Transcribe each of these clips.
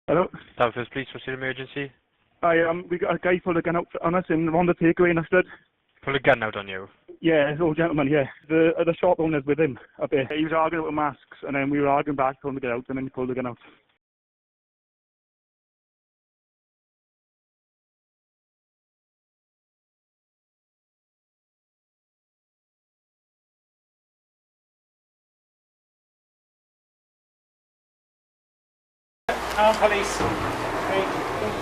Hello? Southwest Police, what's your emergency? We got a guy pulled a gun out on us in Rhondda takeaway in Ystad. Pull a gun out on you? Yeah, this old gentleman, yeah. The shop owner's with him up there. He was arguing about masks, and then we were arguing back, told him to get out, and then he pulled the gun out. Police. Okay,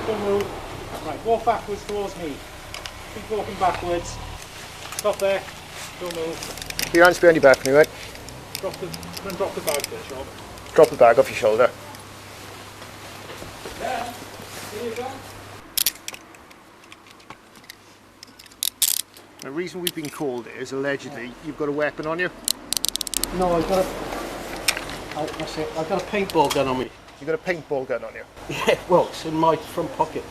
don't move. Right, walk backwards towards me. Keep walking backwards. Stop there. Don't move. Keep your hands behind your back for me, right? Drop the bag there, Sean. Drop the bag off your shoulder. Yeah. Here you go. The reason we've been called is allegedly you've got a weapon on you. No, I've got a paintball gun on me. You've got a paintball gun on you. Yeah, well, it's in my front pocket.